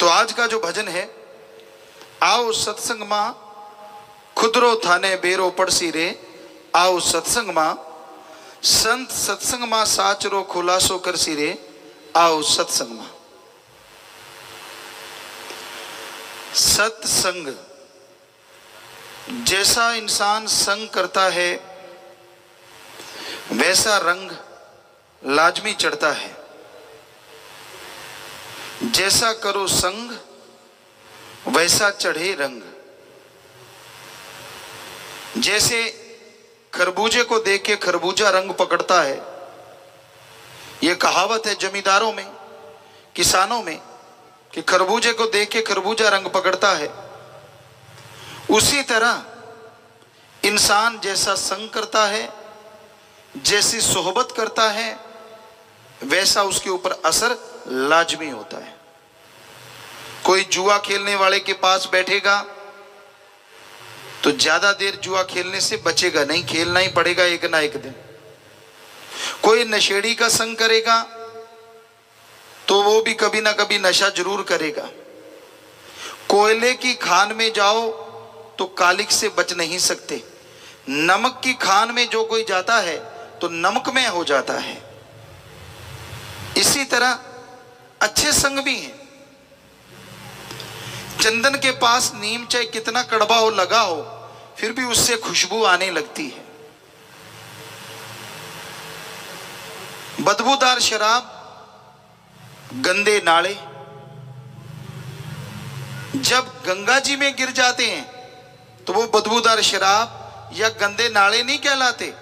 तो आज का जो भजन है, आओ सत्संग मां खुदरो थाने बेरो पड़सी रे, आओ सत्संग मां संत सत्संग मां साचरो खुलासो करसी रे, आओ सत्संग मां। सत्संग, जैसा इंसान संग करता है वैसा रंग लाजमी चढ़ता है। जैसा करो संग वैसा चढ़े रंग। जैसे खरबूजे को देख के खरबूजा रंग पकड़ता है, यह कहावत है जमींदारों में, किसानों में, कि खरबूजे को देख के खरबूजा रंग पकड़ता है। उसी तरह इंसान जैसा संग करता है, जैसी सोहबत करता है, वैसा उसके ऊपर असर लाजमी होता है। कोई जुआ खेलने वाले के पास बैठेगा तो ज्यादा देर जुआ खेलने से बचेगा नहीं, खेलना ही पड़ेगा एक ना एक दिन। कोई नशेड़ी का संग करेगा तो वो भी कभी ना कभी नशा जरूर करेगा। कोयले की खान में जाओ तो कालिक से बच नहीं सकते। नमक की खान में जो कोई जाता है तो नमकमय हो जाता है। इसी तरह अच्छे संग भी हैं। चंदन के पास नीम चाहे कितना कड़वा हो लगा हो, फिर भी उससे खुशबू आने लगती है। बदबूदार शराब, गंदे नाले जब गंगा जी में गिर जाते हैं तो वो बदबूदार शराब या गंदे नाले नहीं कहलाते,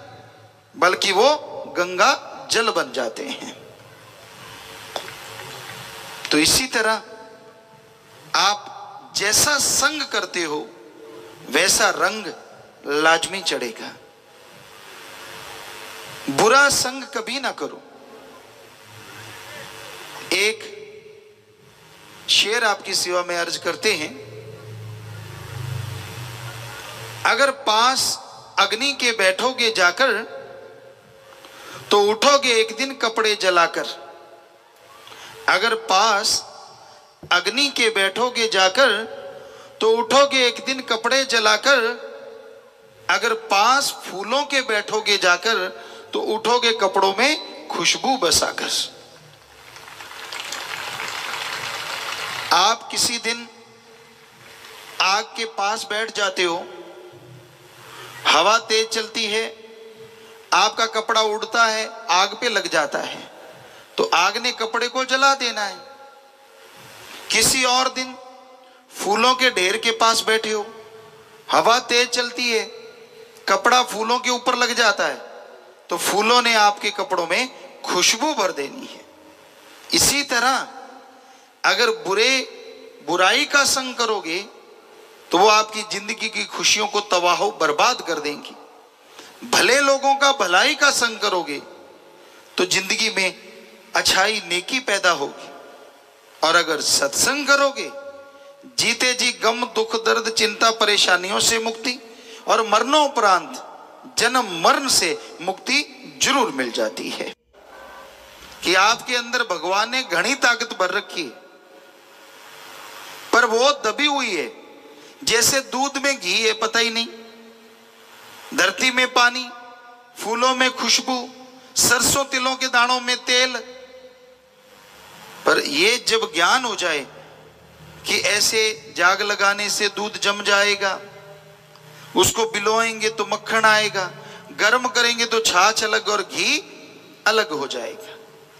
बल्कि वो गंगा जल बन जाते हैं। तो इसी तरह आप जैसा संग करते हो वैसा रंग लाजमी चढ़ेगा। बुरा संग कभी ना करो। एक शेर आपकी सेवा में अर्ज करते हैं। अगर पास अग्नि के बैठोगे जाकर तो उठोगे एक दिन कपड़े जलाकर। अगर पास अग्नि के बैठोगे जाकर तो उठोगे एक दिन कपड़े जलाकर। अगर पास फूलों के बैठोगे जाकर तो उठोगे कपड़ों में खुशबू बसाकर। आप किसी दिन आग के पास बैठ जाते हो, हवा तेज चलती है, आपका कपड़ा उड़ता है, आग पे लग जाता है, तो आग ने कपड़े को जला देना है। किसी और दिन फूलों के ढेर के पास बैठे हो, हवा तेज चलती है, कपड़ा फूलों के ऊपर लग जाता है, तो फूलों ने आपके कपड़ों में खुशबू भर देनी है। इसी तरह अगर बुराई का संग करोगे तो वो आपकी जिंदगी की खुशियों को तबाह बर्बाद कर देंगी। भले लोगों का भलाई का संग करोगे तो जिंदगी में अच्छाई नेकी पैदा होगी। और अगर सत्संग करोगे, जीते जी गम दुख दर्द चिंता परेशानियों से मुक्ति और मरणोपरांत जन्म मरण से मुक्ति जरूर मिल जाती है। कि आपके अंदर भगवान ने घनी ताकत भर रखी है, पर वो दबी हुई है। जैसे दूध में घी है, पता ही नहीं, धरती में पानी, फूलों में खुशबू, सरसों तिलों के दानों में तेल। पर ये जब ज्ञान हो जाए कि ऐसे जाग लगाने से दूध जम जाएगा, उसको बिलोएंगे तो मक्खन आएगा, गर्म करेंगे तो छाछ अलग और घी अलग हो जाएगा,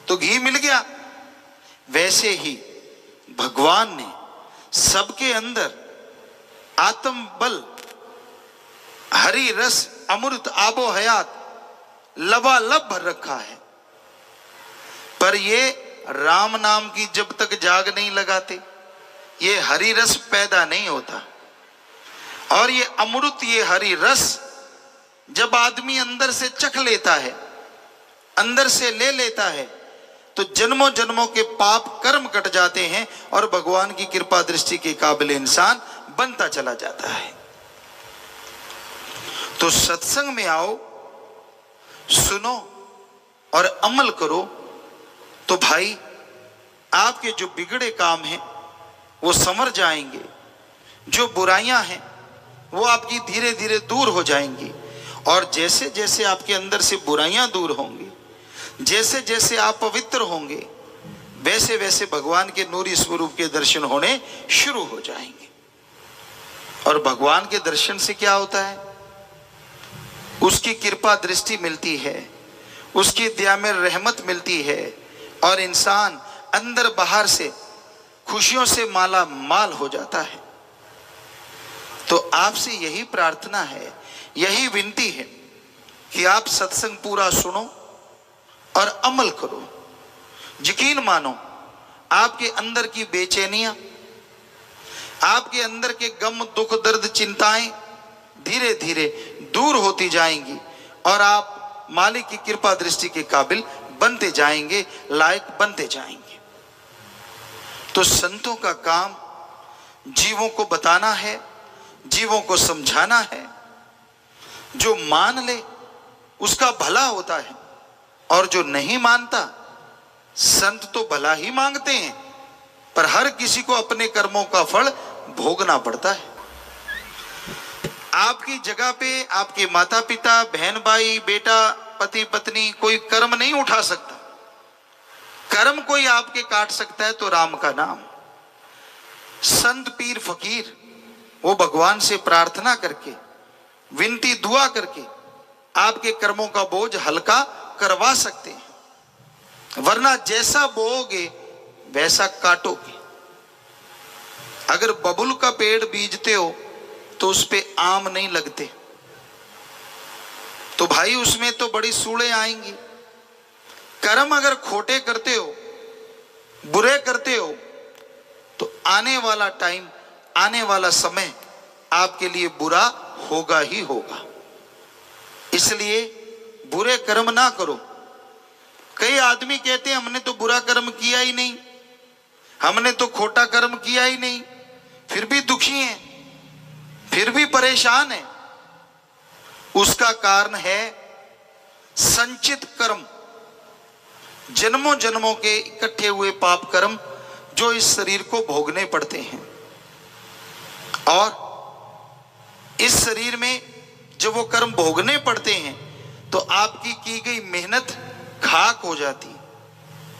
तो घी मिल गया। वैसे ही भगवान ने सबके अंदर आत्म बल, हरि रस, अमृत, आबो हयात लबालब भर रखा है। पर ये राम नाम की जब तक जाग नहीं लगाते, ये हरि रस पैदा नहीं होता। और ये अमृत, ये हरि रस जब आदमी अंदर से चख लेता है, अंदर से ले लेता है, तो जन्मों जन्मों के पाप कर्म कट जाते हैं और भगवान की कृपा दृष्टि के काबिल इंसान बनता चला जाता है। तो सत्संग में आओ, सुनो और अमल करो, तो भाई आपके जो बिगड़े काम हैं वो संवर जाएंगे, जो बुराइयां हैं वो आपकी धीरे धीरे दूर हो जाएंगी। और जैसे जैसे आपके अंदर से बुराइयां दूर होंगी, जैसे जैसे आप पवित्र होंगे, वैसे वैसे भगवान के नूरी स्वरूप के दर्शन होने शुरू हो जाएंगे। और भगवान के दर्शन से क्या होता है? उसकी कृपा दृष्टि मिलती है, उसकी दया में रहमत मिलती है, और इंसान अंदर बाहर से खुशियों से माला माल हो जाता है। तो आपसे यही प्रार्थना है, यही विनती है कि आप सत्संग पूरा सुनो और अमल करो। यकीन मानो, आपके अंदर की बेचैनियां, आपके अंदर के गम दुख दर्द चिंताएं धीरे धीरे दूर होती जाएंगी और आप मालिक की कृपा दृष्टि के काबिल बनते जाएंगे, लायक बनते जाएंगे। तो संतों का काम जीवों को बताना है, जीवों को समझाना है। जो मान ले उसका भला होता है, और जो नहीं मानता, संत तो भला ही मांगते हैं पर हर किसी को अपने कर्मों का फल भोगना पड़ता है। आपकी जगह पे आपके माता पिता, बहन भाई, बेटा, पति पत्नी कोई कर्म नहीं उठा सकता। कर्म कोई आपके काट सकता है तो राम का नाम। संत पीर फकीर वो भगवान से प्रार्थना करके, विनती दुआ करके आपके कर्मों का बोझ हल्का करवा सकते हैं, वरना जैसा बोओगे वैसा काटोगे। अगर बबुल का पेड़ बीजते हो तो उस पे आम नहीं लगते, तो भाई उसमें तो बड़ी सूड़े आएंगी। कर्म अगर खोटे करते हो, बुरे करते हो, तो आने वाला टाइम, आने वाला समय आपके लिए बुरा होगा ही होगा। इसलिए बुरे कर्म ना करो। कई आदमी कहते हैं हमने तो बुरा कर्म किया ही नहीं, हमने तो खोटा कर्म किया ही नहीं, फिर भी दुखी हैं, फिर भी परेशान हैं। उसका कारण है संचित कर्म, जन्मों जन्मों के इकट्ठे हुए पाप कर्म जो इस शरीर को भोगने पड़ते हैं। और इस शरीर में जब वो कर्म भोगने पड़ते हैं तो आपकी की गई मेहनत खाक हो जाती।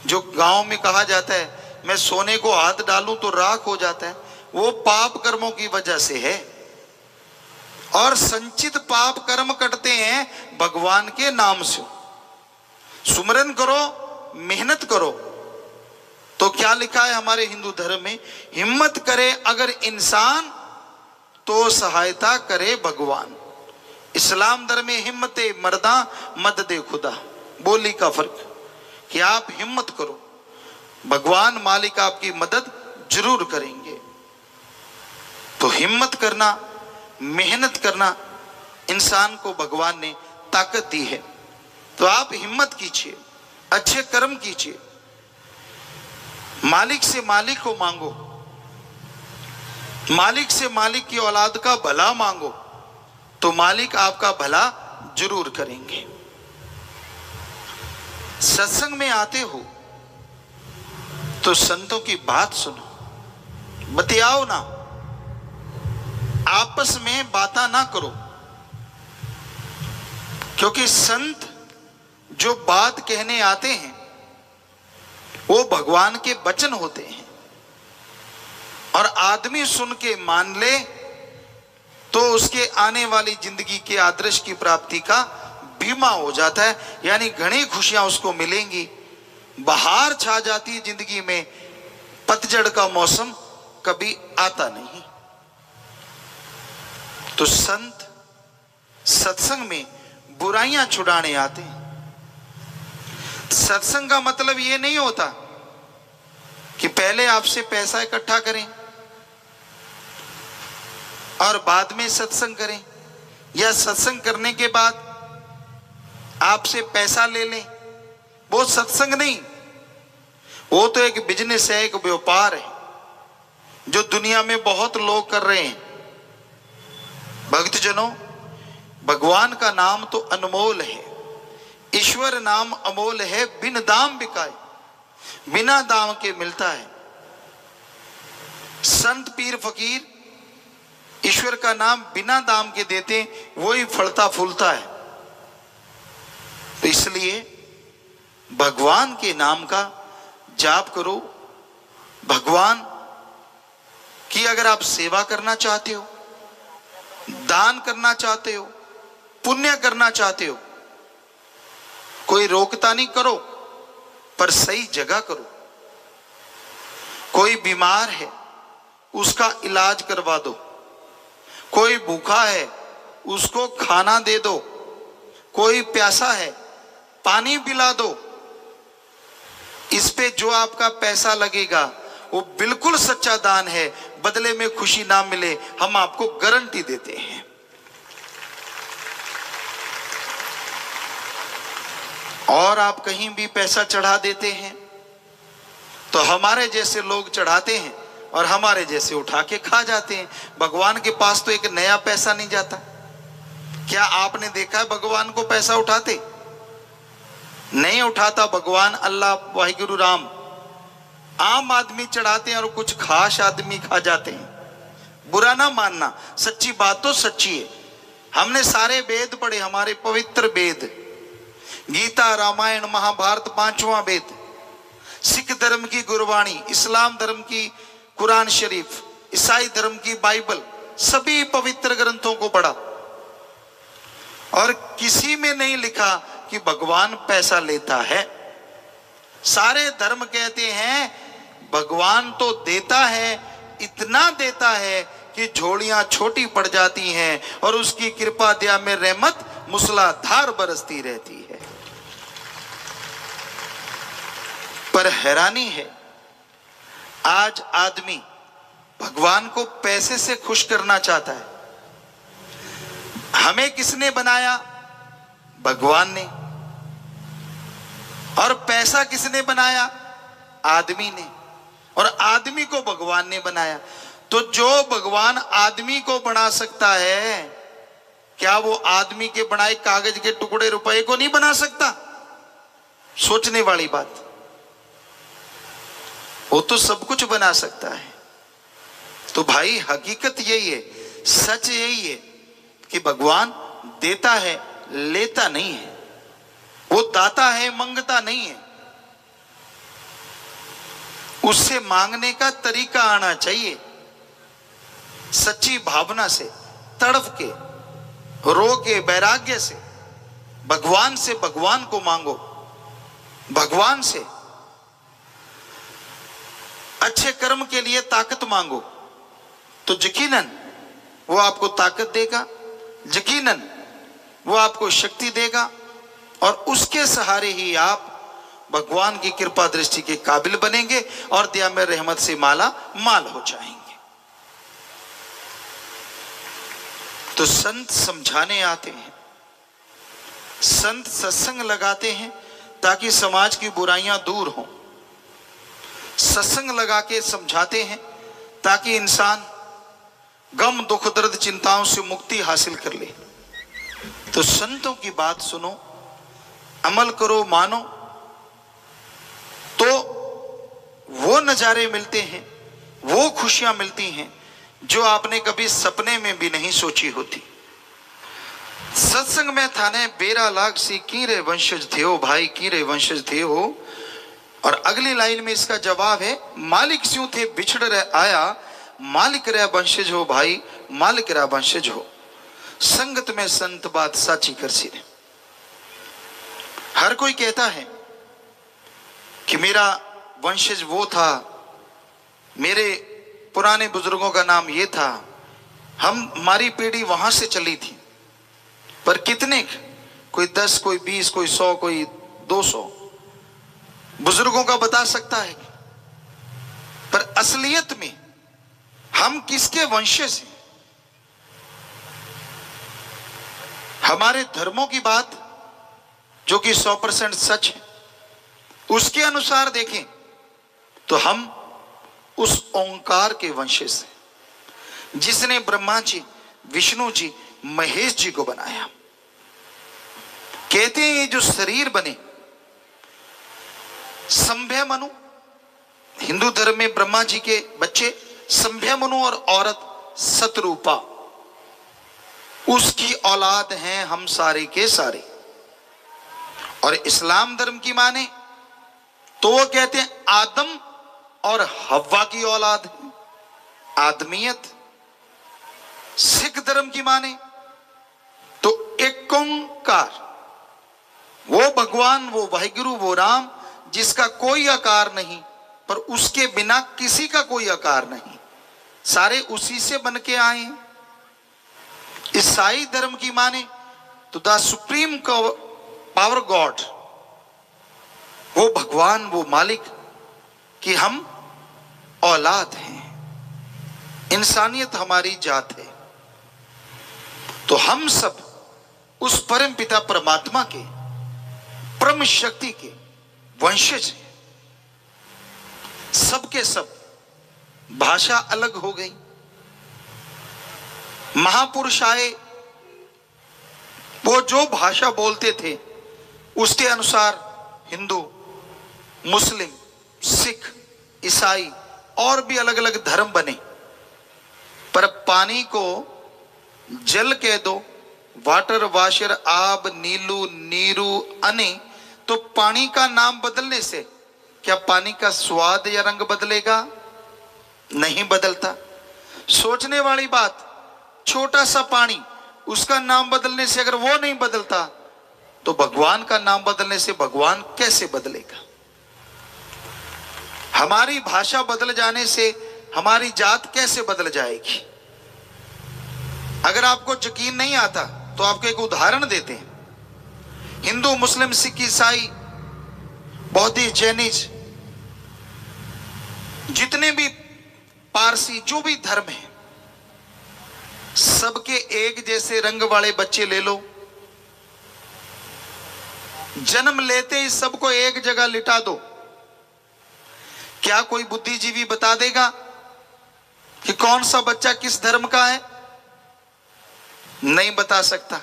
जो गांव में कहा जाता है मैं सोने को हाथ डालूं तो राख हो जाता है, वो पाप कर्मों की वजह से है। और संचित पाप कर्म कटते हैं भगवान के नाम से। सुमरन करो, मेहनत करो। तो क्या लिखा है हमारे हिंदू धर्म में? हिम्मत करे अगर इंसान तो सहायता करे भगवान। इस्लाम धर्म में हिम्मते मर्दा मददे खुदा, बोली का फर्क कि आप हिम्मत करो, भगवान मालिक आपकी मदद जरूर करेंगे। तो हिम्मत करना, मेहनत करना, इंसान को भगवान ने ताकत दी है। तो आप हिम्मत कीजिए, अच्छे कर्म कीजिए, मालिक से मालिक को मांगो, मालिक से मालिक की औलाद का भला मांगो, तो मालिक आपका भला जरूर करेंगे। सत्संग में आते हो तो संतों की बात सुनो, बतियाओ ना, आपस में बातें ना करो। क्योंकि संत जो बात कहने आते हैं वो भगवान के वचन होते हैं, और आदमी सुन के मान ले तो उसके आने वाली जिंदगी के आदर्श की प्राप्ति का बीमा हो जाता है। यानी घनी खुशियां उसको मिलेंगी, बहार छा जाती है जिंदगी में, पतझड़ का मौसम कभी आता नहीं। तो संत सत्संग में बुराइयां छुड़ाने आते हैं। सत्संग का मतलब यह नहीं होता कि पहले आपसे पैसा इकट्ठा करें और बाद में सत्संग करें, या सत्संग करने के बाद आपसे पैसा ले लें। वो सत्संग नहीं, वो तो एक बिजनेस है, एक व्यापार है जो दुनिया में बहुत लोग कर रहे हैं। भक्तजनों, भगवान का नाम तो अनमोल है, ईश्वर नाम अमोल है, बिन दाम बिकाए, बिना दाम के मिलता है। संत पीर फकीर ईश्वर का नाम बिना दाम के देते, वही फलता फूलता है। तो इसलिए भगवान के नाम का जाप करो। भगवान की अगर आप सेवा करना चाहते हो, दान करना चाहते हो, पुण्य करना चाहते हो, कोई रोकता नहीं, करो, पर सही जगह करो। कोई बीमार है, उसका इलाज करवा दो। कोई भूखा है, उसको खाना दे दो। कोई प्यासा है, पानी पिला दो। इस पे जो आपका पैसा लगेगा वो बिल्कुल सच्चा दान है, बदले में खुशी ना मिले, हम आपको गारंटी देते हैं। और आप कहीं भी पैसा चढ़ा देते हैं तो हमारे जैसे लोग चढ़ाते हैं और हमारे जैसे उठा के खा जाते हैं। भगवान के पास तो एक नया पैसा नहीं जाता। क्या आपने देखा है भगवान को पैसा उठाते? नहीं उठाता। भगवान, अल्लाह, वाहिगुरु, राम, आम आदमी चढ़ाते हैं और कुछ खास आदमी खा जाते हैं। बुरा ना मानना, सच्ची बात तो सच्ची है। हमने सारे वेद पढ़े, हमारे पवित्र वेद, गीता, रामायण, महाभारत, पांचवा वेद, सिख धर्म की गुरबाणी, इस्लाम धर्म की कुरान शरीफ, ईसाई धर्म की बाइबल, सभी पवित्र ग्रंथों को पढ़ा और किसी में नहीं लिखा कि भगवान पैसा लेता है। सारे धर्म कहते हैं भगवान तो देता है, इतना देता है कि झोलियां छोटी पड़ जाती हैं और उसकी कृपा दया में रहमत मूसलाधार बरसती रहती है। पर हैरानी है, आज आदमी भगवान को पैसे से खुश करना चाहता है। हमें किसने बनाया? भगवान ने। और पैसा किसने बनाया? आदमी ने। और आदमी को भगवान ने बनाया। तो जो भगवान आदमी को बना सकता है, क्या वो आदमी के बनाए कागज के टुकड़े रुपए को नहीं बना सकता? सोचने वाली बात। वो तो सब कुछ बना सकता है। तो भाई हकीकत यही है, सच यही है कि भगवान देता है, लेता नहीं है। वो दाता है, मंगता नहीं है। उससे मांगने का तरीका आना चाहिए, सच्ची भावना से, तड़प के, रो के, वैराग्य से। भगवान से भगवान को मांगो, भगवान से अच्छे कर्म के लिए ताकत मांगो, तो यकीनन वो आपको ताकत देगा, यकीनन वो आपको शक्ति देगा और उसके सहारे ही आप भगवान की कृपा दृष्टि के काबिल बनेंगे और दया में रहमत से माला माल हो जाएंगे। तो संत समझाने आते हैं, संत सत्संग लगाते हैं ताकि समाज की बुराइयां दूर हों। सत्संग लगा के समझाते हैं ताकि इंसान गम, दुख, दर्द, चिंताओं से मुक्ति हासिल कर ले। तो संतों की बात सुनो, अमल करो, मानो, तो वो नजारे मिलते हैं, वो खुशियां मिलती हैं जो आपने कभी सपने में भी नहीं सोची होती। सत्संग में थाने 12 लाख सी कीरे वंशज थे हो भाई, कीरे वंशज थे हो। और अगली लाइन में इसका जवाब है, मालिक स्यों थे बिछड़ रह आया, मालिक रह वंशज हो भाई, मालिक रह वंशज हो। संगत में संत बात साची कर सी। हर कोई कहता है कि मेरा वंशज वो था, मेरे पुराने बुजुर्गों का नाम ये था, हमारी पीढ़ी वहां से चली थी। पर कितने? कोई 10, कोई 20, कोई 100, कोई 200 बुजुर्गों का बता सकता है। पर असलियत में हम किसके वंशज हैं? हमारे धर्मों की बात जो कि 100% सच है, उसके अनुसार देखें तो हम उस ओंकार के वंशज हैं जिसने ब्रह्मा जी, विष्णु जी, महेश जी को बनाया। कहते हैं ये जो शरीर बने, संभय मनु, हिंदू धर्म में ब्रह्मा जी के बच्चे संभ्यमनु और औरत सतरूपा, उसकी औलाद हैं हम सारे के सारे। और इस्लाम धर्म की माने तो वो कहते हैं आदम और हव्वा की औलाद है, आदमियत। सिख धर्म की माने तो एक ओंकार, वो भगवान, वो वाहिगुरु, वो राम, जिसका कोई आकार नहीं, पर उसके बिना किसी का कोई आकार नहीं, सारे उसी से बन के आए हैं। ईसाई धर्म की माने तो द सुप्रीम पावर गॉड, वो भगवान, वो मालिक कि हम औलाद हैं, इंसानियत हमारी जात है। तो हम सब उस परम पिता परमात्मा के, परम शक्ति के वंशज हैं। सबके सब भाषा अलग हो गई। महापुरुष आए, वो जो भाषा बोलते थे उसके अनुसार हिंदू, मुस्लिम, सिख, ईसाई और भी अलग अलग धर्म बने। पर पानी को जल कह दो, वाटर, वाशर, आब, नीलू, नीरू, अने, तो पानी का नाम बदलने से क्या पानी का स्वाद या रंग बदलेगा? नहीं बदलता। सोचने वाली बात, छोटा सा पानी, उसका नाम बदलने से अगर वो नहीं बदलता तो भगवान का नाम बदलने से भगवान कैसे बदलेगा? हमारी भाषा बदल जाने से हमारी जात कैसे बदल जाएगी? अगर आपको यकीन नहीं आता तो आपको एक उदाहरण देते हैं। हिंदू, मुस्लिम, सिख, ईसाई, बौद्धिस्ट, जैनिज, जितने भी पारसी, जो भी धर्म है, सबके एक जैसे रंग वाले बच्चे ले लो, जन्म लेते ही सबको एक जगह लिटा दो, क्या कोई बुद्धिजीवी बता देगा कि कौन सा बच्चा किस धर्म का है? नहीं बता सकता।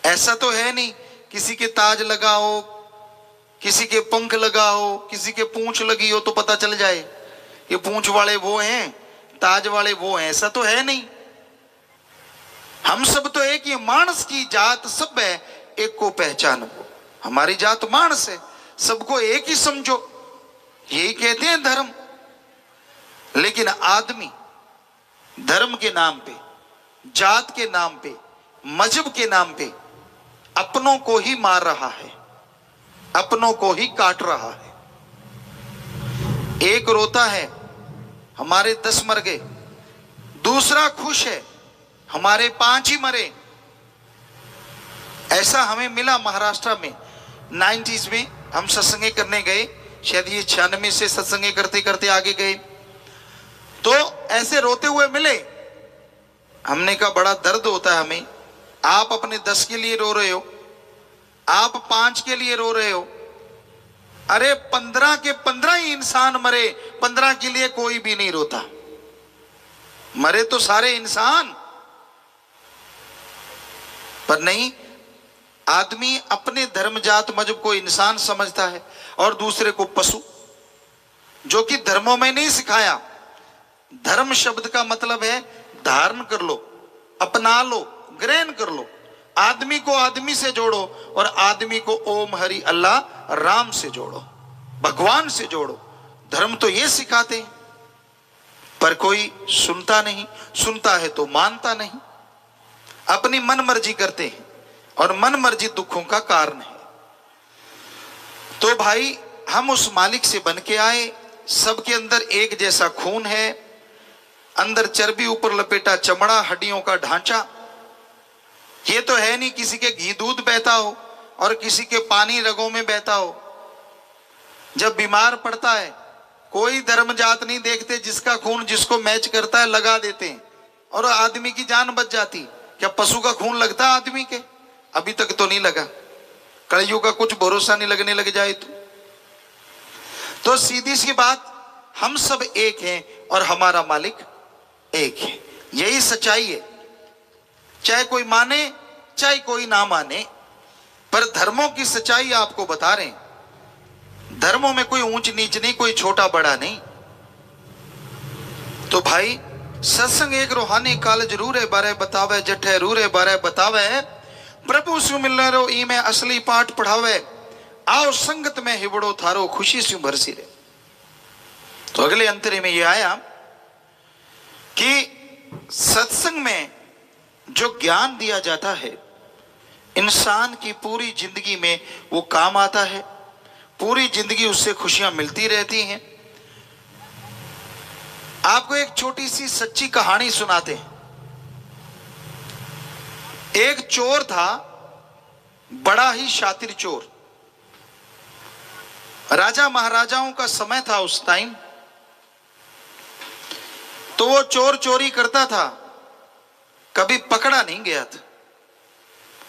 ऐसा तो है नहीं किसी के ताज लगा हो, किसी के पंख लगा हो, किसी के पूंछ लगी हो तो पता चल जाए ये पूंछ वाले वो हैं, ताज वाले वो हैं। ऐसा तो है नहीं। हम सब तो एक ही मानस की जात सब है, एक को पहचानो। हमारी जात मानस है, सबको एक ही समझो, यही कहते हैं धर्म। लेकिन आदमी धर्म के नाम पे, जात के नाम पे, मजहब के नाम पे अपनों को ही मार रहा है, अपनों को ही काट रहा है। एक रोता है हमारे 10 मर गए, दूसरा खुश है हमारे 5 ही मरे। ऐसा हमें मिला महाराष्ट्र में 90s में। हम सत्संगे करने गए, शायद ये 96 से सत्संगे करते करते आगे गए, तो ऐसे रोते हुए मिले। हमने कहा बड़ा दर्द होता है हमें, आप अपने 10 के लिए रो रहे हो, आप 5 के लिए रो रहे हो। अरे 15 के 15 ही इंसान मरे, 15 के लिए कोई भी नहीं रोता। मरे तो सारे इंसान, पर नहीं, आदमी अपने धर्म, जात, मजहब को इंसान समझता है और दूसरे को पशु, जो कि धर्मों में नहीं सिखाया। धर्म शब्द का मतलब है धारण कर लो, अपना लो, ग्रहण कर लो। आदमी को आदमी से जोड़ो और आदमी को ओम हरि अल्लाह राम से जोड़ो, भगवान से जोड़ो। धर्म तो ये सिखाते हैं, पर कोई सुनता नहीं। सुनता है तो मानता नहीं, अपनी मन मर्जी करते हैं और मन मर्जी दुखों का कारण है। तो भाई हम उस मालिक से बन के आए, सबके अंदर एक जैसा खून है, अंदर चर्बी, ऊपर लपेटा चमड़ा, हड्डियों का ढांचा। ये तो है नहीं किसी के घी दूध बहता हो और किसी के पानी रगों में बहता हो। जब बीमार पड़ता है कोई धर्म जात नहीं देखते, जिसका खून जिसको मैच करता है लगा देते हैं और आदमी की जान बच जाती। क्या पशु का खून लगता है आदमी के? अभी तक तो नहीं लगा। कलयुग का कुछ भरोसा नहीं लगने लग जाए तो सीधी सी बात, हम सब एक हैं और हमारा मालिक एक है। यही सच्चाई है, चाहे कोई माने चाहे कोई ना माने। पर धर्मों की सच्चाई आपको बता रहे हैं। धर्मों में कोई ऊंच नीच नहीं, कोई छोटा बड़ा नहीं। तो भाई सत्संग एक रूहानी काल जरूर है, बारे बतावे जठे रूरे बारे बतावे, प्रभु सु मिलने रो ई में असली पाठ पढ़ावे, आओ संगत में हिबड़ो थारो खुशी सु भरसी रे। तो अगले अंतरे में ये आया कि सत्संग में जो ज्ञान दिया जाता है इंसान की पूरी जिंदगी में वो काम आता है, पूरी जिंदगी उससे खुशियां मिलती रहती हैं। आपको एक छोटी सी सच्ची कहानी सुनाते हैं। एक चोर था, बड़ा ही शातिर चोर। राजा महाराजाओं का समय था उस टाइम। तो वो चोर चोरी करता था, कभी पकड़ा नहीं गया था।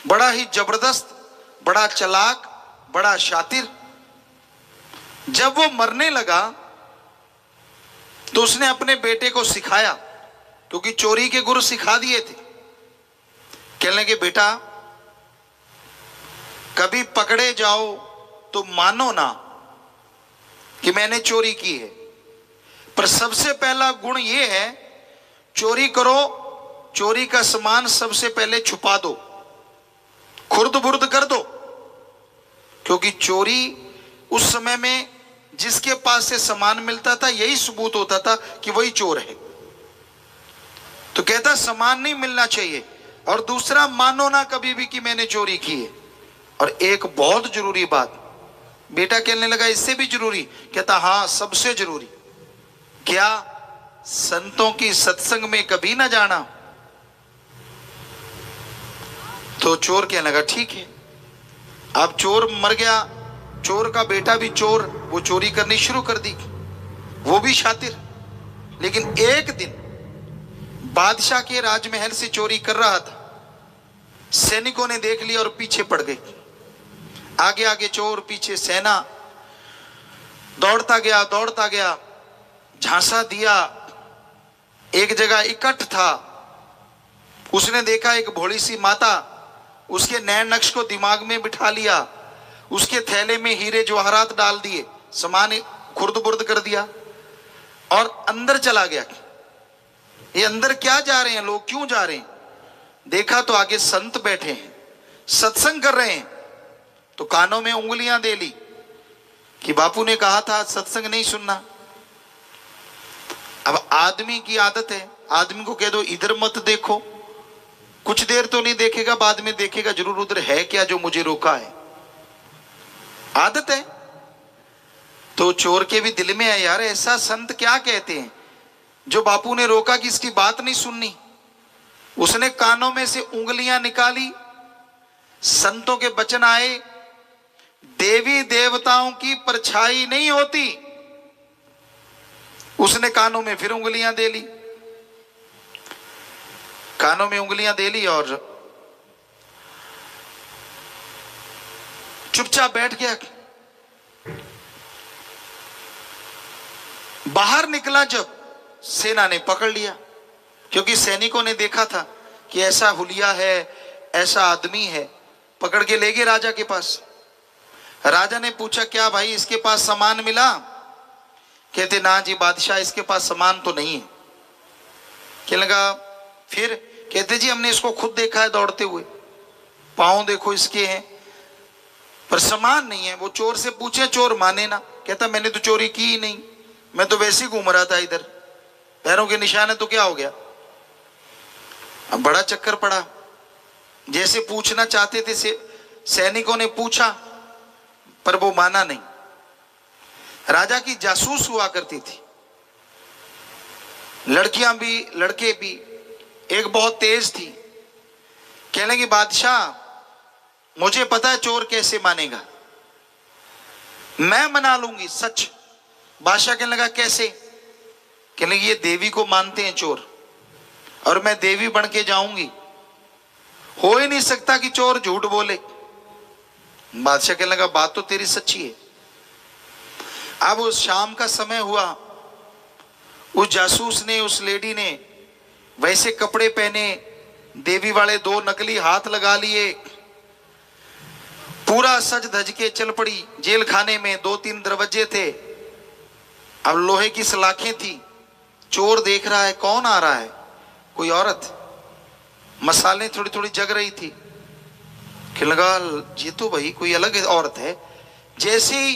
बड़ा ही जबरदस्त, बड़ा चालाक, बड़ा शातिर। जब वो मरने लगा तो उसने अपने बेटे को सिखाया, क्योंकि चोरी के गुरु सिखा दिए थे। कहने लगे बेटा कभी पकड़े जाओ तो मानो ना कि मैंने चोरी की है, पर सबसे पहला गुण ये है चोरी करो, चोरी का सामान सबसे पहले छुपा दो, खुर्द बुर्द कर दो। क्योंकि चोरी उस समय में जिसके पास से सामान मिलता था यही सबूत होता था कि वही चोर है। तो कहता सामान नहीं मिलना चाहिए, और दूसरा मानो ना कभी भी कि मैंने चोरी की है। और एक बहुत जरूरी बात, बेटा कहने लगा इससे भी जरूरी, कहता हाँ सबसे जरूरी, क्या संतों की सत्संग में कभी ना जाना। तो चोर कहने लगा ठीक है। अब चोर मर गया, चोर का बेटा भी चोर, वो चोरी करनी शुरू कर दी, वो भी शातिर। लेकिन एक दिन बादशाह के राजमहल से चोरी कर रहा था, सैनिकों ने देख लिया और पीछे पड़ गए। आगे आगे चोर, पीछे सेना, दौड़ता गया, झांसा दिया। एक जगह इकट्ठ था, उसने देखा एक भोली सी माता, उसके नैन नक्श को दिमाग में बिठा लिया, उसके थैले में हीरे जवाहरात डाल दिए, सामान खुर्द बुर्द कर दिया और अंदर चला गया। ये अंदर क्या जा रहे हैं लोग, क्यों जा रहे हैं? देखा तो आगे संत बैठे हैं, सत्संग कर रहे हैं। तो कानों में उंगलियां दे ली कि बापू ने कहा था सत्संग नहीं सुनना। अब आदमी की आदत है, आदमी को कह दो इधर मत देखो, कुछ देर तो नहीं देखेगा, बाद में देखेगा जरूर उधर है क्या जो मुझे रोका है, आदत है। तो चोर के भी दिल में है यार ऐसा संत क्या कहते हैं जो बापू ने रोका कि इसकी बात नहीं सुननी। उसने कानों में से उंगलियां निकाली, संतों के वचन आए, देवी देवताओं की परछाई नहीं होती। उसने कानों में फिर उंगलियां दे ली, कानों में उंगलियां दे ली और चुपचाप बैठ गया। बाहर निकला जब, सेना ने पकड़ लिया, क्योंकि सैनिकों ने देखा था कि ऐसा हुलिया है, ऐसा आदमी है। पकड़ के ले गए राजा के पास। राजा ने पूछा क्या भाई इसके पास सामान मिला? कहते ना जी बादशाह इसके पास सामान तो नहीं है। क्या लगा फिर? कहते जी हमने इसको खुद देखा है दौड़ते हुए, पांव देखो इसके हैं, पर सामान नहीं है। वो चोर से पूछे, चोर माने ना, कहता मैंने तो चोरी की ही नहीं, मैं तो वैसे ही घूम रहा था इधर, पैरों के निशान है तो क्या हो गया। अब बड़ा चक्कर पड़ा, जैसे पूछना चाहते थे सैनिकों ने पूछा पर वो माना नहीं। राजा की जासूस हुआ करती थी, लड़कियां भी लड़के भी। एक बहुत तेज थी, कहने लगी बादशाह मुझे पता है चोर कैसे मानेगा, मैं मना लूंगी सच। बादशाह कहने लगा कैसे? कहने लगी ये देवी को मानते हैं चोर, और मैं देवी बन के जाऊंगी, हो ही नहीं सकता कि चोर झूठ बोले। बादशाह कहने लगा बात तो तेरी सच्ची है। अब उस शाम का समय हुआ, उस जासूस ने, उस लेडी ने वैसे कपड़े पहने, देवी वाले 2 नकली हाथ लगा लिए, पूरा सज धज के चल पड़ी। जेल खाने में 2-3 दरवाजे थे, अब लोहे की सलाखें थी, चोर देख रहा है कौन आ रहा है, कोई औरत, मसाले थोड़ी थोड़ी जग रही थी कि लगा ये तो भाई कोई अलग औरत है। जैसे ही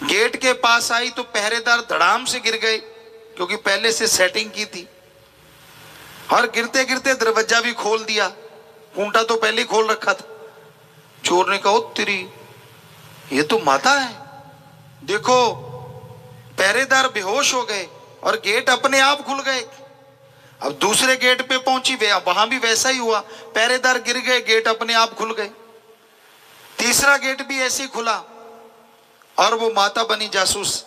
गेट के पास आई तो पहरेदार धड़ाम से गिर गए, क्योंकि पहले से सेटिंग की थी, और गिरते गिरते दरवाजा भी खोल दिया, खूंटा तो पहले ही खोल रखा था। चोर ने कहा तेरी ये तो माता है। देखो पहरेदार बेहोश हो गए और गेट अपने आप खुल गए। अब दूसरे गेट पे पहुंची, वहां भी वैसा ही हुआ, पहरेदार गिर गए, गेट अपने आप खुल गए। तीसरा गेट भी ऐसे ही खुला और वो माता बनी जासूस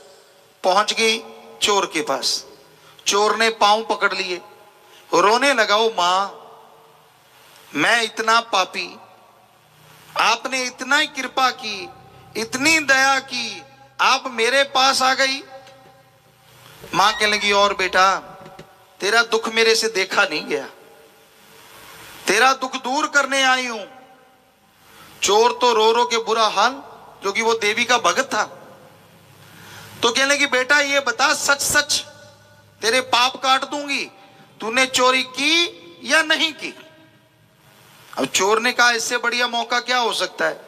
पहुंच गई चोर के पास। चोर ने पांव पकड़ लिए, रोने लगा, ओ मां मैं इतना पापी, आपने इतना ही कृपा की, इतनी दया की, आप मेरे पास आ गई। मां कहने लगी और बेटा तेरा दुख मेरे से देखा नहीं गया, तेरा दुख दूर करने आई हूं। चोर तो रो रो के बुरा हाल, क्योंकि वो देवी का भगत था। तो कहने लगी बेटा ये बता सच सच तेरे पाप काट दूंगी, तूने चोरी की या नहीं की। अब चोर ने कहा इससे बढ़िया मौका क्या हो सकता है,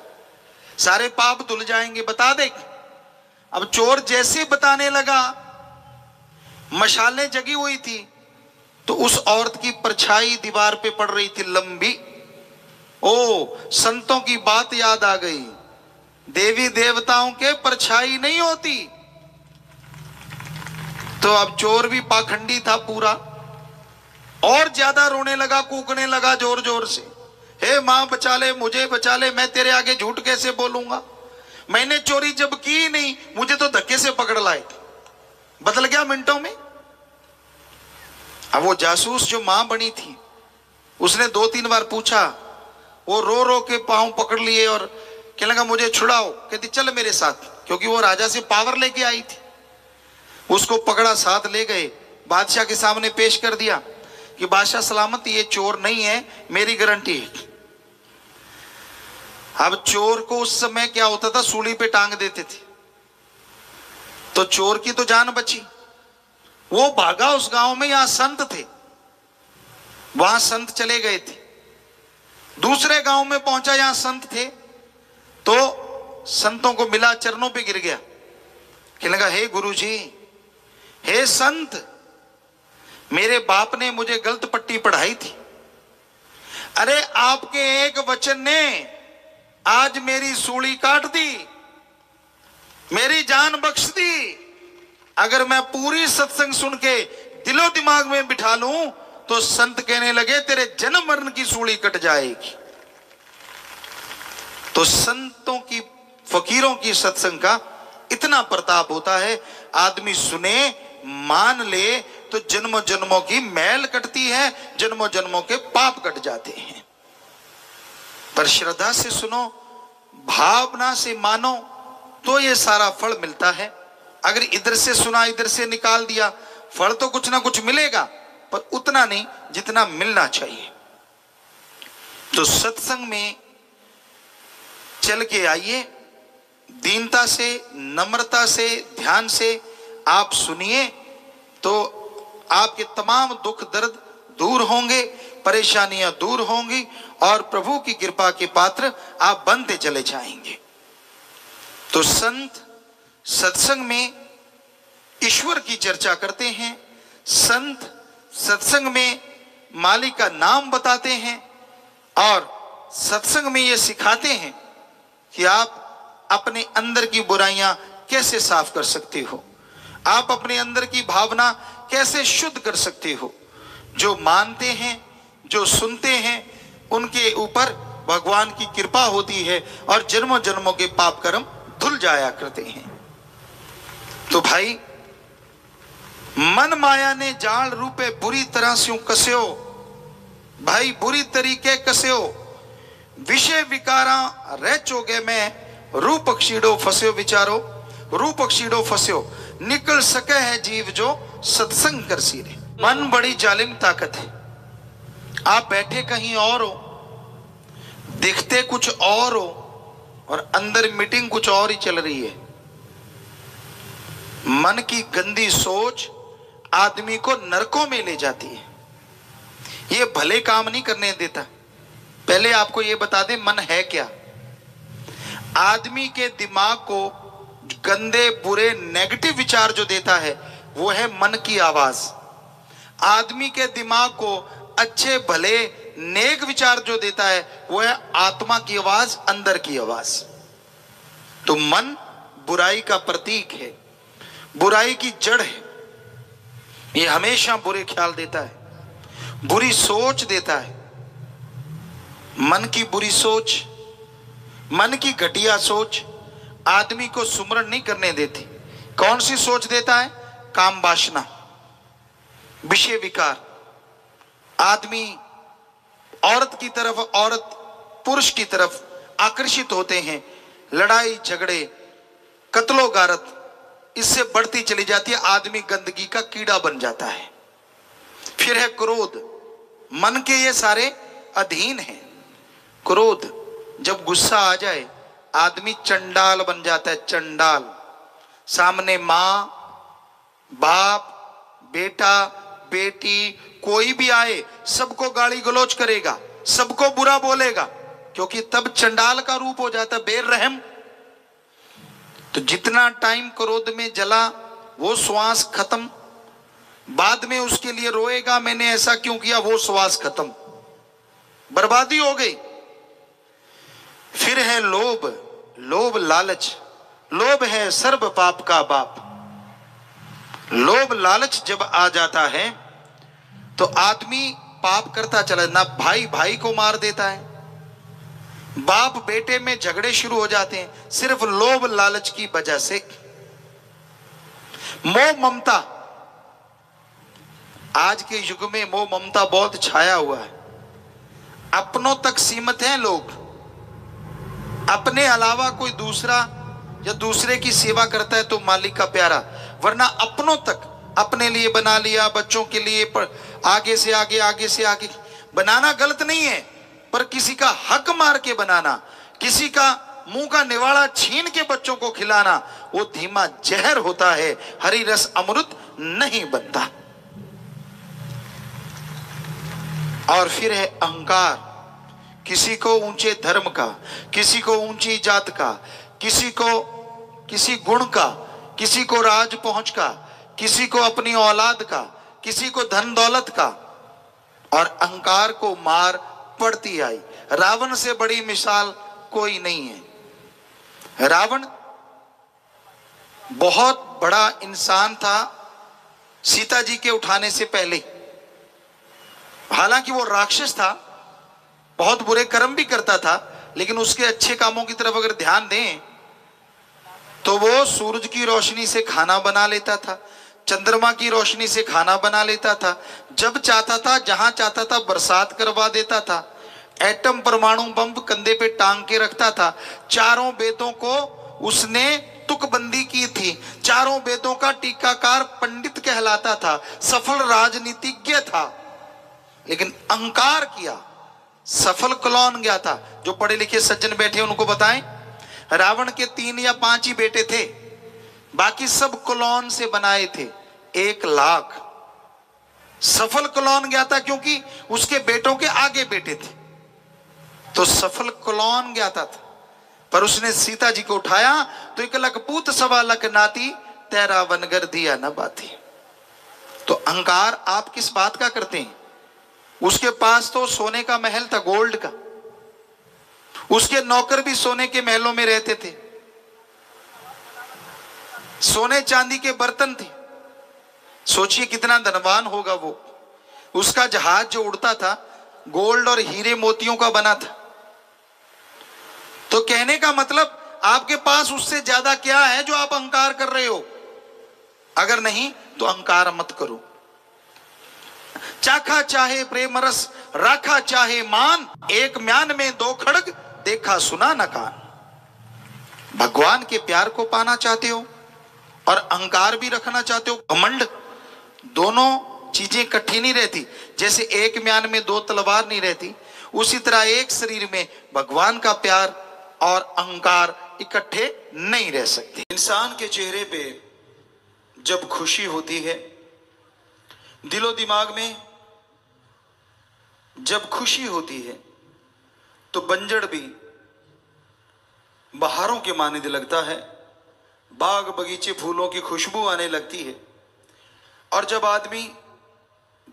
सारे पाप धुल जाएंगे, बता दे। अब चोर जैसे बताने लगा, मशालें जगी हुई थी, तो उस औरत की परछाई दीवार पे पड़ रही थी लंबी। ओ संतों की बात याद आ गई, देवी देवताओं के परछाई नहीं होती। तो अब चोर भी पाखंडी था पूरा, और ज्यादा रोने लगा, कूकने लगा जोर जोर से, हे मां बचा ले, मुझे बचा ले, मैं तेरे आगे झूठ कैसे बोलूंगा, मैंने चोरी जब की नहीं, मुझे तो धक्के से पकड़ लाए। बदल गया मिनटों में। अब वो जासूस जो मां बनी थी, उसने 2-3 बार पूछा, वो रो रो के पांव पकड़ लिए और कहने लगा मुझे छुड़ाओ। कहती चल मेरे साथ, क्योंकि वो राजा से पावर लेके आई थी। उसको पकड़ा, साथ ले गए, बादशाह के सामने पेश कर दिया कि बादशाह सलामत, ये चोर नहीं है, मेरी गारंटी है। अब चोर को उस समय क्या होता था, सूली पे टांग देते थे, तो चोर की तो जान बची। वो भागा उस गांव में, यहां संत थे, वहां संत चले गए थे। दूसरे गांव में पहुंचा, यहां संत थे, तो संतों को मिला, चरणों पे गिर गया, कहने लगा हे गुरुजी, हे संत, मेरे बाप ने मुझे गलत पट्टी पढ़ाई थी, अरे आपके एक वचन ने आज मेरी सूली काट दी, मेरी जान बख्श दी। अगर मैं पूरी सत्संग सुन के दिलो दिमाग में बिठा लूं तो संत कहने लगे तेरे जन्म मरण की सूली कट जाएगी। तो संतों की, फकीरों की सत्संग का इतना प्रताप होता है, आदमी सुने मान ले तो जन्मों जन्मों की मैल कटती है, जन्मों जन्मों के पाप कट जाते हैं। पर श्रद्धा से सुनो, भावना से मानो तो ये सारा फल मिलता है। अगर इधर से सुना इधर से निकाल दिया, फल तो कुछ ना कुछ मिलेगा, पर उतना नहीं जितना मिलना चाहिए। तो सत्संग में चल के आइए, दीनता से, नम्रता से, ध्यान से आप सुनिए, तो आपके तमाम दुख दर्द दूर होंगे, परेशानियां दूर होंगी, और प्रभु की कृपा के पात्र आप बनते चले जाएंगे। तो संत सत्संग में ईश्वर की चर्चा करते हैं, संत सत्संग में मालिक का नाम बताते हैं, और सत्संग में ये सिखाते हैं कि आप अपने अंदर की बुराइयां कैसे साफ कर सकते हो, आप अपने अंदर की भावना कैसे शुद्ध कर सकते हो। जो मानते हैं, जो सुनते हैं, उनके ऊपर भगवान की कृपा होती है और जन्मों जन्मों के पाप कर्म धुल जाया करते हैं। तो भाई, मन माया ने जाल रूपे बुरी तरह से कस्यो, भाई बुरी तरीके कस्यो, विषय विकारा रह चोगे में, रूप क्षीणो फस्यो विचारो, रूप क्षीणो फस्यो, निकल सके है जीव जो सत्संग कर सीरे। मन बड़ी जालिम ताकत है। आप बैठे कहीं और हो, दिखते कुछ और हो, और अंदर मीटिंग कुछ और ही चल रही है। मन की गंदी सोच आदमी को नरकों में ले जाती है। ये भले काम नहीं करने देता। पहले आपको ये बता दें, मन है क्या? आदमी के दिमाग को गंदे बुरे नेगेटिव विचार जो देता है वो है मन की आवाज। आदमी के दिमाग को अच्छे भले नेक विचार जो देता है वो है आत्मा की आवाज, अंदर की आवाज। तो मन बुराई का प्रतीक है, बुराई की जड़ है। ये हमेशा बुरे ख्याल देता है, बुरी सोच देता है। मन की बुरी सोच, मन की घटिया सोच आदमी को सुमरण नहीं करने देती। कौन सी सोच देता है? काम वासना, विषय विकार। आदमी औरत की तरफ, औरत पुरुष की तरफ आकर्षित होते हैं। लड़ाई झगड़े, कत्लो गारत इससे बढ़ती चली जाती है। आदमी गंदगी का कीड़ा बन जाता है। फिर है क्रोध। मन के ये सारे अधीन हैं। क्रोध, जब गुस्सा आ जाए आदमी चंडाल बन जाता है। चंडाल, सामने मां, बाप, बेटा, बेटी कोई भी आए सबको गाली गलौज करेगा, सबको बुरा बोलेगा, क्योंकि तब चंडाल का रूप हो जाता है, बेरहम। तो जितना टाइम क्रोध में जला वो श्वास खत्म, बाद में उसके लिए रोएगा मैंने ऐसा क्यों किया, वो श्वास खत्म, बर्बादी हो गई। फिर है लोभ। लोभ लालच। लोभ है सर्व पाप का बाप। लोभ लालच जब आ जाता है तो आदमी पाप करता चला। ना भाई भाई को मार देता है, बाप बेटे में झगड़े शुरू हो जाते हैं सिर्फ लोभ लालच की वजह से। मोह ममता, आज के युग में मोह ममता बहुत छाया हुआ है। अपनों तक सीमित हैं लोग, अपने अलावा कोई दूसरा या दूसरे की सेवा करता है तो मालिक का प्यारा, वरना अपनों तक अपने लिए बना लिया, बच्चों के लिए, पर आगे से आगे, आगे से आगे बनाना गलत नहीं है, पर किसी का हक मार के बनाना, किसी का मुंह का निवाड़ा छीन के बच्चों को खिलाना, वो धीमा जहर होता है, हरी रस अमृत नहीं बनता। और फिर है अहंकार। किसी को ऊंचे धर्म का, किसी को ऊंची जात का, किसी को किसी गुण का, किसी को राज पहुंच का, किसी को अपनी औलाद का, किसी को धन दौलत का। और अहंकार को मार पड़ती आई। रावण से बड़ी मिसाल कोई नहीं है। रावण बहुत बड़ा इंसान था सीता जी के उठाने से पहले। हालांकि वो राक्षस था, बहुत बुरे कर्म भी करता था, लेकिन उसके अच्छे कामों की तरफ अगर ध्यान दें तो वो सूरज की रोशनी से खाना बना लेता था, चंद्रमा की रोशनी से खाना बना लेता था, जब चाहता था जहां चाहता था बरसात करवा देता था, एटम परमाणु बम कंधे पे टांग के रखता था। चारों वेदों को उसने तुकबंदी की थी, चारों वेदों का टीकाकार पंडित कहलाता था, सफल राजनीतिज्ञ था। लेकिन अहंकार किया, सफल क्लॉन गया था। जो पढ़े लिखे सज्जन बैठे उनको बताएं, रावण के 3 या 5 ही बेटे थे, बाकी सब क्लॉन से बनाए थे। 1 लाख सफल क्लॉन गया था, क्योंकि उसके बेटों के आगे बेटे थे, तो सफल क्लॉन गया था। पर उसने सीता जी को उठाया तो 1 लख पूत 1.25 लख नाती, तेरा वनगर दिया न बाती। तो अहंकार आप किस बात का करते हैं? उसके पास तो सोने का महल था, गोल्ड का, उसके नौकर भी सोने के महलों में रहते थे, सोने चांदी के बर्तन थे। सोचिए कितना धनवान होगा वो। उसका जहाज जो उड़ता था गोल्ड और हीरे मोतियों का बना था। तो कहने का मतलब आपके पास उससे ज्यादा क्या है जो आप अहंकार कर रहे हो? अगर नहीं तो अहंकार मत करो। चाखा चाहे प्रेम रस, राखा चाहे मान, एक म्यान में 2 खड़ग, देखा सुना न कान। भगवान के प्यार को पाना चाहते हो और अहंकार भी रखना चाहते हो, घमंड, दोनों चीजें इकट्ठी नहीं रहती। जैसे एक म्यान में 2 तलवार नहीं रहती, उसी तरह एक शरीर में भगवान का प्यार और अहंकार इकट्ठे नहीं रह सकते। इंसान के चेहरे पे जब खुशी होती है दिलो दिमाग में जब खुशी होती है तो बंजड़ भी बहारों के मानने लगता है, बाग बगीचे फूलों की खुशबू आने लगती है। और जब आदमी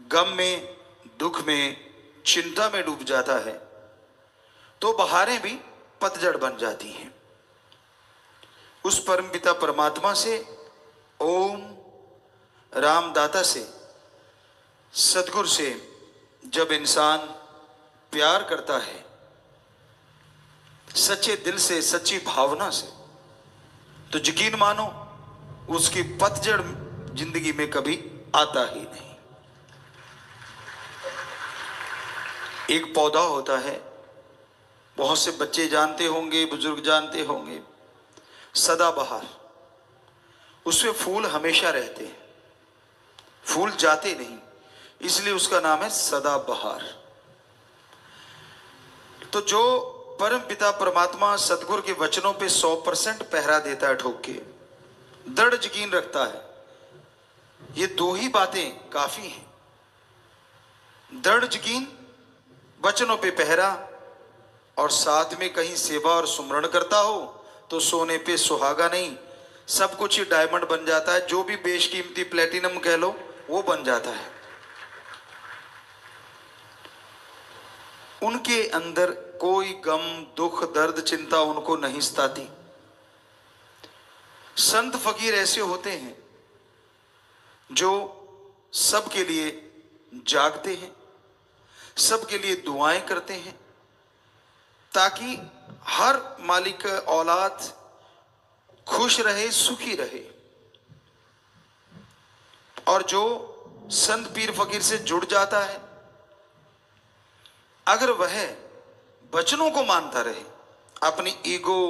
गम में, दुख में, चिंता में डूब जाता है तो बहारें भी पतझड़ बन जाती हैं। उस परमपिता परमात्मा से, ओम रामदाता से, सतगुरु से जब इंसान प्यार करता है सच्चे दिल से, सच्ची भावना से, तो यकीन मानो उसकी पतझड़ जिंदगी में कभी आता ही नहीं। एक पौधा होता है, बहुत से बच्चे जानते होंगे, बुजुर्ग जानते होंगे, सदाबहार। उसमें फूल हमेशा रहते हैं, फूल जाते नहीं, इसलिए उसका नाम है सदाबहार। तो जो परम पिता परमात्मा सतगुरु के वचनों पे 100% पहरा देता है, ठोक के दृढ़ यकीन रखता है, ये दो ही बातें काफी हैं। दृढ़ यकीन, वचनों पे पहरा, और साथ में कहीं सेवा और सुमरण करता हो तो सोने पे सुहागा नहीं, सब कुछ ही डायमंड बन जाता है। जो भी बेशकीमती प्लेटिनम कह लो वो बन जाता है। उनके अंदर कोई गम, दुख, दर्द, चिंता उनको नहीं सताती। संत फकीर ऐसे होते हैं जो सबके लिए जागते हैं, सबके लिए दुआएं करते हैं, ताकि हर मालिक का औलाद खुश रहे, सुखी रहे। और जो संत पीर फकीर से जुड़ जाता है, अगर वह वचनों को मानता रहे, अपनी ईगो,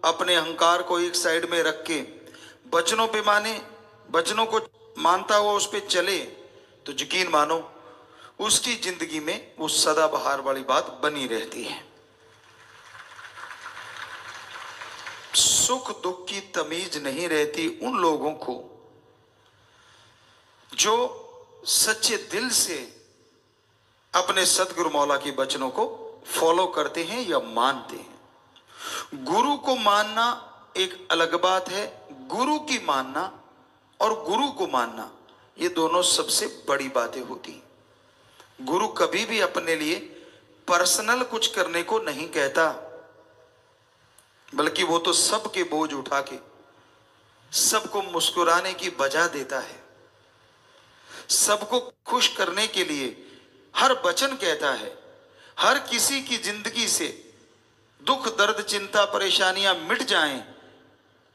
अपने अहंकार को एक साइड में रख के वचनों पे माने, वचनों को मानता हुआ उस पे चले, तो यकीन मानो उसकी जिंदगी में वो सदाबहार वाली बात बनी रहती है। सुख दुख की तमीज नहीं रहती उन लोगों को जो सच्चे दिल से अपने सतगुरु मौला के वचनों को फॉलो करते हैं या मानते हैं। गुरु को मानना एक अलग बात है, गुरु की मानना और गुरु को मानना, ये दोनों सबसे बड़ी बातें होती हैं। गुरु कभी भी अपने लिए पर्सनल कुछ करने को नहीं कहता, बल्कि वो तो सबके बोझ उठा के सबको मुस्कुराने की वजह देता है, सबको खुश करने के लिए हर वचन कहता है, हर किसी की जिंदगी से दुख, दर्द, चिंता, परेशानियां मिट जाएं,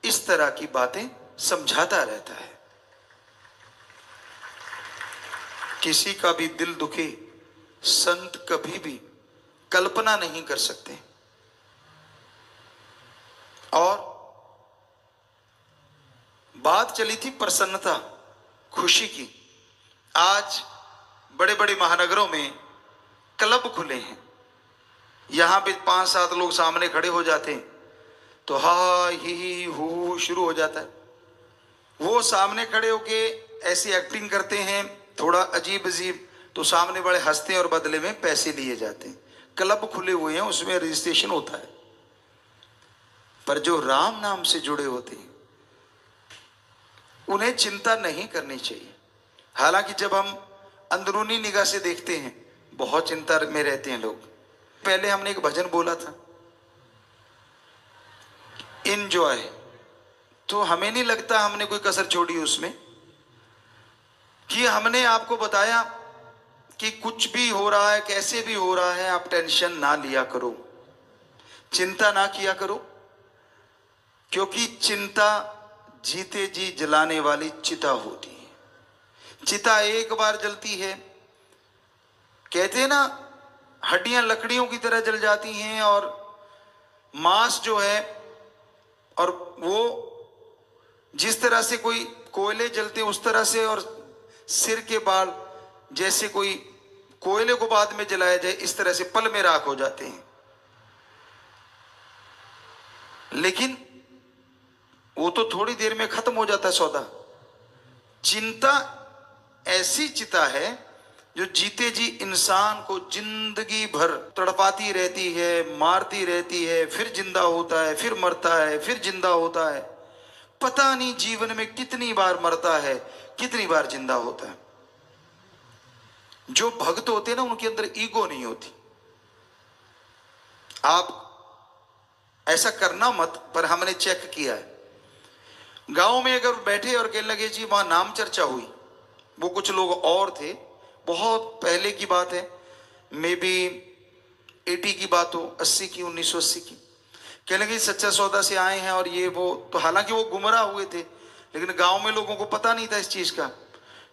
इस तरह की बातें समझाता रहता है। किसी का भी दिल दुखे संत कभी भी कल्पना नहीं कर सकते। और बात चली थी प्रसन्नता, खुशी की। आज बड़े बड़े महानगरों में क्लब खुले हैं, यहां पे 5-7 लोग सामने खड़े हो जाते हैं तो हा ही हू शुरू हो जाता है। वो सामने खड़े होके ऐसी एक्टिंग करते हैं थोड़ा अजीब अजीब, तो सामने वाले हंसते हैं और बदले में पैसे लिए जाते हैं। क्लब खुले हुए हैं, उसमें रजिस्ट्रेशन होता है। पर जो राम नाम से जुड़े होते हैं उन्हें चिंता नहीं करनी चाहिए। हालांकि जब हम अंदरूनी निगाह से देखते हैं बहुत चिंता में रहते हैं लोग। पहले हमने एक भजन बोला था, इंजॉय, तो हमें नहीं लगता हमने कोई कसर छोड़ी उसमें, कि हमने आपको बताया कि कुछ भी हो रहा है, कैसे भी हो रहा है, आप टेंशन ना लिया करो, चिंता ना किया करो, क्योंकि चिंता जीते जी जलाने वाली चिता होती है। चिता एक बार जलती है, कहते हैं ना, हड्डियां लकड़ियों की तरह जल जाती हैं, और मांस जो है, और वो जिस तरह से कोई कोयले जलते उस तरह से, और सिर के बाल जैसे कोई कोयले को बाद में जलाया जाए इस तरह से पल में राख हो जाते हैं। लेकिन वो तो थोड़ी देर में खत्म हो जाता है सौदा। चिंता ऐसी चिता है जो जीते जी इंसान को जिंदगी भर तड़पाती रहती है, मारती रहती है, फिर जिंदा होता है, फिर मरता है, फिर जिंदा होता है। पता नहीं जीवन में कितनी बार मरता है, कितनी बार जिंदा होता है। जो भक्त होते हैं ना, उनके अंदर ईगो नहीं होती। आप ऐसा करना मत, पर हमने चेक किया है। गांव में अगर बैठे और कहने लगे जी वहां नाम चर्चा हुई, वो कुछ लोग और थे, बहुत पहले की बात है, मे बी 80 की बात हो, 80 की, 1980 की। कहने लगे सच्चा सौदा से आए हैं और ये वो, तो हालांकि वो गुमराह हुए थे, लेकिन गांव में लोगों को पता नहीं था इस चीज का।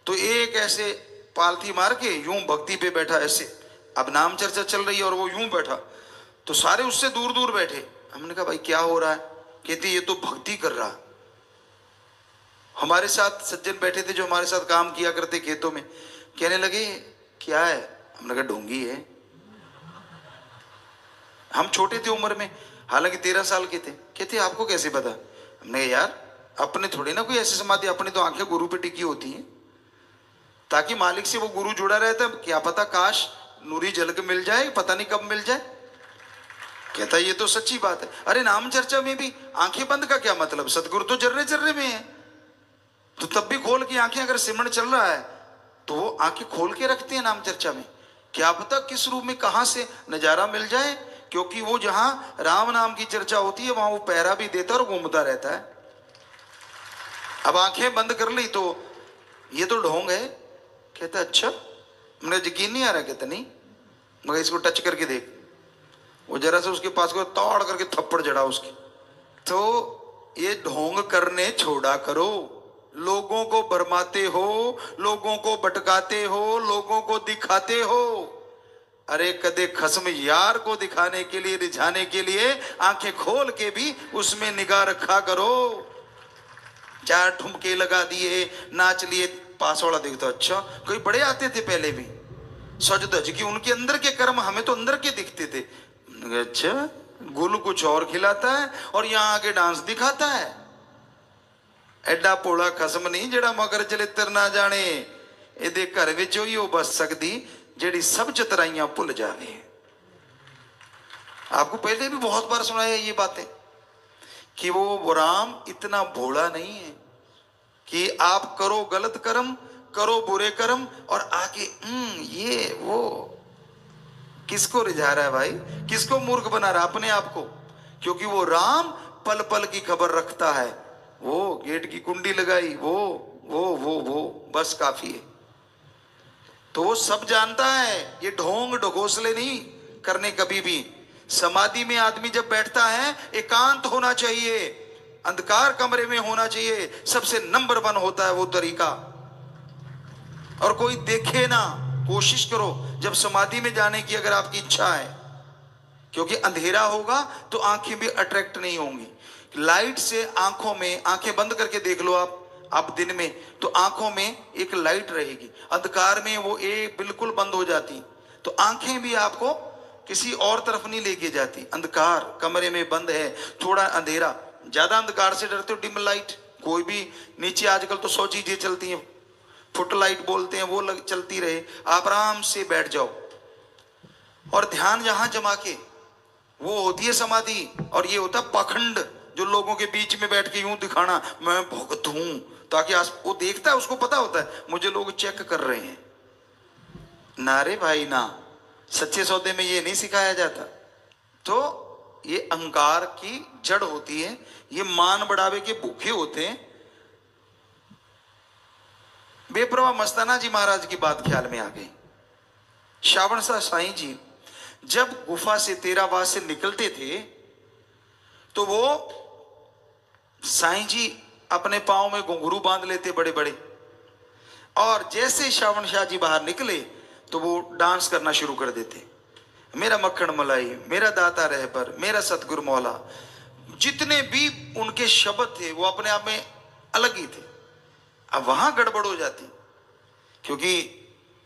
तो एक ऐसे पालथी मार के यूं भक्ति पे बैठा ऐसे, अब नाम चर्चा चल रही है और वो यूं बैठा, तो सारे उससे दूर दूर बैठे। हमने कहा भाई क्या हो रहा है? कहती ये तो भक्ति कर रहा। हमारे साथ सज्जन बैठे थे जो हमारे साथ काम किया करते खेतों में, कहने लगे क्या है? हमने कहा ढोंगी है। हम छोटे थे उम्र में, हालांकि 13 साल के थे। कहते आपको कैसे पता? हमने कहा यार अपने थोड़ी ना कोई ऐसी समाधि, अपनी तो आंखें गुरु पे टिकी होती हैं, ताकि मालिक से वो गुरु जुड़ा रहता है। क्या पता काश नूरी जल के मिल जाए, पता नहीं कब मिल जाए। कहता ये तो सच्ची बात है। अरे नाम चर्चा में भी आंखें बंद का क्या मतलब? सतगुरु तो जर्रे जर्रे में है, तो तब भी खोल की आंखें, अगर सिमरन चल रहा है तो वो आंखें खोल के रखते हैं नाम चर्चा में। क्या पता किस रूप में कहां से नजारा मिल जाए, क्योंकि वो जहां राम नाम की चर्चा होती है वहां वो पहरा भी देता और घूमता रहता है। अब आंखें बंद कर ली तो ये तो ढोंग है। कहता अच्छा, मुझे यकीन नहीं आ रहा। कहता नहीं, मगर इसको टच करके देख। वो जरा से उसके पास को तोड़ करके थप्पड़ जड़ा उसकी। तो ये ढोंग करने छोड़ा करो। लोगों को भरमाते हो, लोगों को भटकाते हो, लोगों को दिखाते हो। अरे कदे खस्म यार को दिखाने के लिए, रिझाने के लिए आंखें खोल के भी उसमें निगाह रखा करो। 4 ठुमके लगा दिए, नाच लिए, पास वाला देखता अच्छा कोई बड़े आते थे पहले भी, सज धज की, उनके अंदर के कर्म हमें तो अंदर के दिखते थे। अच्छा गुल कुछ और खिलाता है और यहाँ आके डांस दिखाता है। एडा पोला खसम नहीं जेड़ा मगर चलित्र ना जाने, एदे घर विच ही वो बस सकती जेड़ी सब चतराइयां भुल जावे। आपको पहले भी बहुत बार सुनाया ये बातें कि वो राम इतना भोला नहीं है कि आप करो गलत कर्म, करो बुरे कर्म और आके ये वो। किसको रिझा रहा है भाई? किसको मूर्ख बना रहा है? अपने आप को। क्योंकि वो राम पल पल की खबर रखता है। वो गेट की कुंडी लगाई, वो बस काफी है। तो वो सब जानता है। ये ढोंग ढकोसले नहीं करने कभी भी। समाधि में आदमी जब बैठता है एकांत होना चाहिए, अंधकार कमरे में होना चाहिए। सबसे नंबर 1 होता है वो तरीका। और कोई देखे ना, कोशिश करो जब समाधि में जाने की अगर आपकी इच्छा है, क्योंकि अंधेरा होगा तो आंखें भी अट्रैक्ट नहीं होंगी। लाइट से आंखों में, आंखें बंद करके देख लो आप दिन में, तो आंखों में एक लाइट रहेगी। अंधकार में वो एक बिल्कुल बंद हो जाती, तो आंखें भी आपको किसी और तरफ नहीं लेके जाती। अंधकार कमरे में बंद है, थोड़ा अंधेरा, ज्यादा अंधकार से डरते हो, डिम लाइट कोई भी नीचे आजकल तो 100 चीजें चलती हैं, फुट लाइट बोलते हैं, वो चलती रहे। आप आराम से बैठ जाओ और ध्यान जहां जमा के, वो होती है समाधि। और ये होता है पाखंड, जो लोगों के बीच में बैठ के यूं दिखाना मैं भक्त हूं, ताकि वो देखता है, उसको पता होता है मुझे लोग चेक कर रहे हैं। ना रे भाई ना, सच्चे सौदे में ये नहीं सिखाया जाता। तो ये अहंकार की जड़ होती है। ये मान बढ़ावे के भूखे होते हैं। बेपरवाह मस्ताना जी महाराज की बात ख्याल में आ गई। श्रावण शाह साईं जी जब गुफा से तेरावास से निकलते थे तो वो साईं जी अपने पांव में घुंघरू बांध लेते बड़े बड़े, और जैसे श्रावण शाह जी बाहर निकले तो वो डांस करना शुरू कर देते। मेरा मक्खन मलाई, मेरा दाता रहबर, मेरा सतगुरु मौला, जितने भी उनके शब्द थे वो अपने आप में अलग ही थे। अब वहां गड़बड़ हो जाती, क्योंकि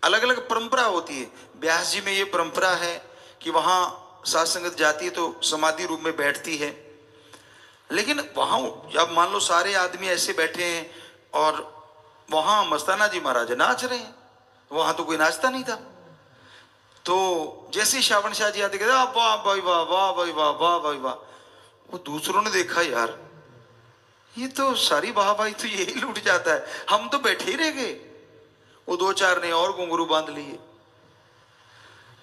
अलग अलग परंपरा होती है। व्यास जी में ये परंपरा है कि वहां साध संगत जाती है तो समाधि रूप में बैठती है, लेकिन वहां जब मान लो सारे आदमी ऐसे बैठे हैं और वहां मस्ताना जी महाराज नाच रहे हैं, वहां तो कोई नाचता नहीं था। तो जैसे ही श्रावण शाह जी आते कहते वाह भाई वाह, वाह भाई वाह, वाह भाई वाह। वो दूसरों ने देखा, यार ये तो सारी वाह भाई तो यही लूट जाता है, हम तो बैठे ही रह गए। वो दो चार ने और घुंघरू बांध लिए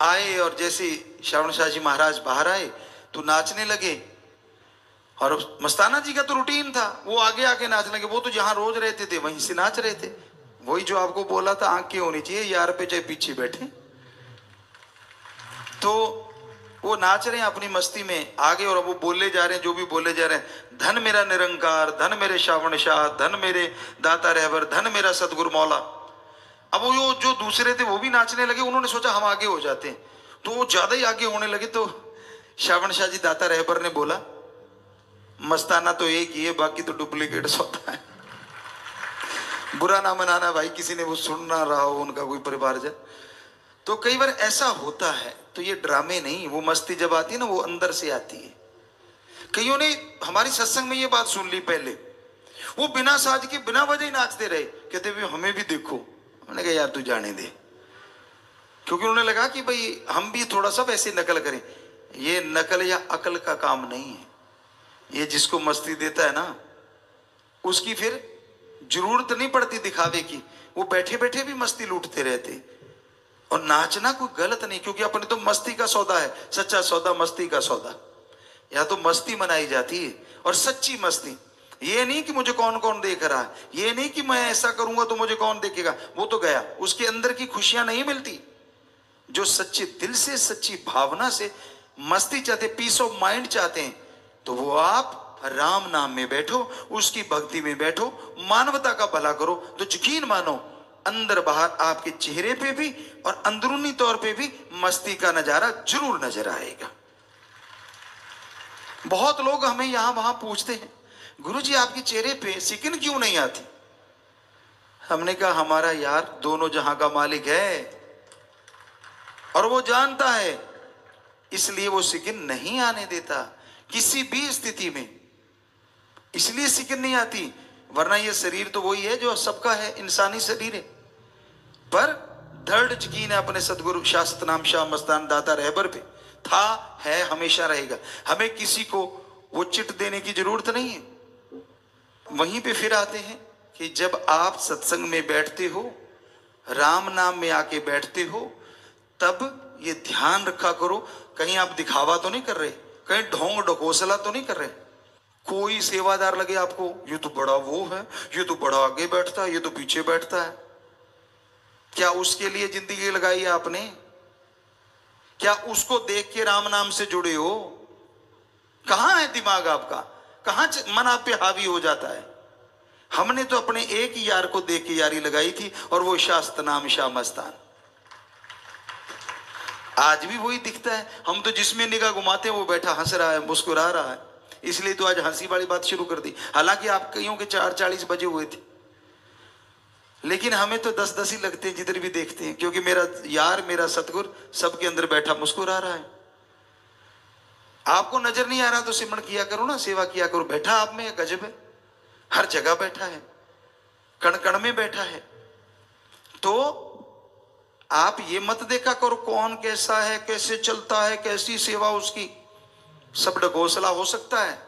आए, और जैसे श्रावण शाह जी महाराज बाहर आए तो नाचने लगे। और मस्ताना जी का तो रूटीन था, वो आगे आके नाचने लगे। वो तो जहां रोज रहते थे वहीं से नाच रहे थे। वही जो आपको बोला था, आंखें होनी चाहिए यार पे चाहे पीछे बैठे। तो वो नाच रहे हैं अपनी मस्ती में आगे, और अब वो बोले जा रहे हैं जो भी बोले जा रहे हैं, धन मेरा निरंकार, धन मेरे श्रावण शाह, धन मेरे दाता रहबर, धन मेरा सतगुरु मौला। अब वो जो दूसरे थे वो भी नाचने लगे, उन्होंने सोचा हम आगे हो जाते हैं, तो वो ज्यादा ही आगे होने लगे। तो श्रावण शाह जी दाता रहबर ने बोला, मस्ताना तो एक ही है, बाकी तो डुप्लीकेट होता है। बुरा ना मनाना भाई, किसी ने वो सुन ना रहा हो उनका कोई परिवारजन। तो कई बार ऐसा होता है, तो ये ड्रामे नहीं, वो मस्ती जब आती है ना वो अंदर से आती है। कईयों ने हमारी सत्संग में ये बात सुन ली, पहले वो बिना साज के बिना वजह ही नाचते रहे, कहते भी हमें भी देखो। मैंने कहा यार तू जाने दे, क्योंकि उन्हें लगा कि भाई हम भी थोड़ा सा वैसे नकल करें। ये नकल या अकल का काम नहीं है, ये जिसको मस्ती देता है ना उसकी फिर जरूरत नहीं पड़ती दिखावे की, वो बैठे बैठे भी मस्ती लूटते रहते। और नाचना कोई गलत नहीं, क्योंकि अपने तो मस्ती का सौदा है, सच्चा सौदा मस्ती का सौदा। या तो मस्ती मनाई जाती है, और सच्ची मस्ती। ये नहीं कि मुझे कौन कौन देख रहा है, ये नहीं कि मैं ऐसा करूंगा तो मुझे कौन देखेगा, वो तो गया, उसके अंदर की खुशियां नहीं मिलती। जो सच्चे दिल से सच्ची भावना से मस्ती चाहते, पीस ऑफ माइंड चाहते हैं, तो वो आप राम नाम में बैठो, उसकी भक्ति में बैठो, मानवता का भला करो, तो यकीन मानो अंदर बाहर आपके चेहरे पे भी और अंदरूनी तौर पे भी मस्ती का नजारा जरूर नजर आएगा। बहुत लोग हमें यहां वहां पूछते हैं, गुरुजी आपके चेहरे पे सिकिन क्यों नहीं आती? हमने कहा हमारा यार दोनों जहां का मालिक है और वो जानता है, इसलिए वो सिकिन नहीं आने देता किसी भी स्थिति में, इसलिए सिकिन नहीं आती। वरना ये शरीर तो वही है जो सबका है, इंसानी शरीर है, पर दृढ़ यकीन है अपने सदगुरु शास्त्र नाम शाह मस्तान दाता रहबर पे, था है हमेशा रहेगा। हमें किसी को वो चिट देने की जरूरत नहीं है। वहीं पे फिर आते हैं कि जब आप सत्संग में बैठते हो, राम नाम में आके बैठते हो, तब ये ध्यान रखा करो कहीं आप दिखावा तो नहीं कर रहे, कहीं ढोंग ढकोसला तो नहीं कर रहे। कोई सेवादार लगे आपको, ये तो बड़ा वो है, ये तो बड़ा आगे बैठता है, ये तो पीछे बैठता है। क्या उसके लिए जिंदगी लगाई है आपने? क्या उसको देख के राम नाम से जुड़े हो? कहां है दिमाग आपका? कहां मन आप पे हावी हो जाता है? हमने तो अपने एक ही यार को देख के यारी लगाई थी, और वो शास्त्र नाम शाह मस्तान। आज भी वही दिखता है। हम तो जिसमें निगाह घुमाते हैं वो बैठा हंस रहा है, मुस्कुरा रहा है, इसलिए तो आज हंसी वाली बात शुरू कर दी। हालांकि आप कईयों के 4:40 बजे हुए थे, लेकिन हमें तो 10-10 ही लगते हैं जिधर भी देखते हैं, क्योंकि मेरा यार मेरा सतगुर सबके अंदर बैठा मुस्कुरा रहा है। आपको नजर नहीं आ रहा तो सिमरण किया करो ना, सेवा किया करो। बैठा आप में गजब है, हर जगह बैठा है, कण कण में बैठा है। तो आप ये मत देखा करो कौन कैसा है, कैसे चलता है, कैसी सेवा उसकी। सब ढकोसला हो सकता है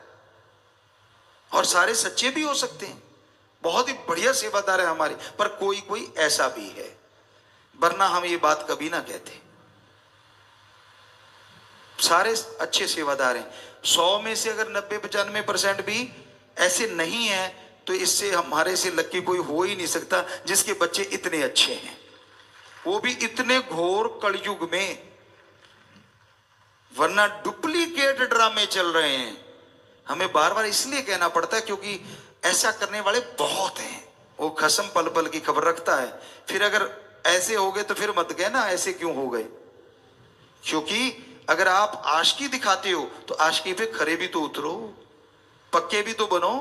और सारे सच्चे भी हो सकते हैं, बहुत ही बढ़िया सेवादार है हमारे, पर कोई कोई ऐसा भी है, वरना हम ये बात कभी ना कहते। सारे अच्छे सेवादार हैं। 100 में से अगर 90-95% भी ऐसे नहीं है, तो इससे हमारे से लक्की कोई हो ही नहीं सकता जिसके बच्चे इतने अच्छे हैं, वो भी इतने घोर कलयुग में। वरना डुप्लीकेट ड्रामे चल रहे हैं। हमें बार बार इसलिए कहना पड़ता है क्योंकि ऐसा करने वाले बहुत हैं। वो खसम पल पल की खबर रखता है। फिर अगर ऐसे हो गए तो फिर मत कहना ऐसे क्यों हो गए, क्योंकि अगर आप आशिकी दिखाते हो तो आशिकी पे खरे भी तो उतरो, पक्के भी तो बनो।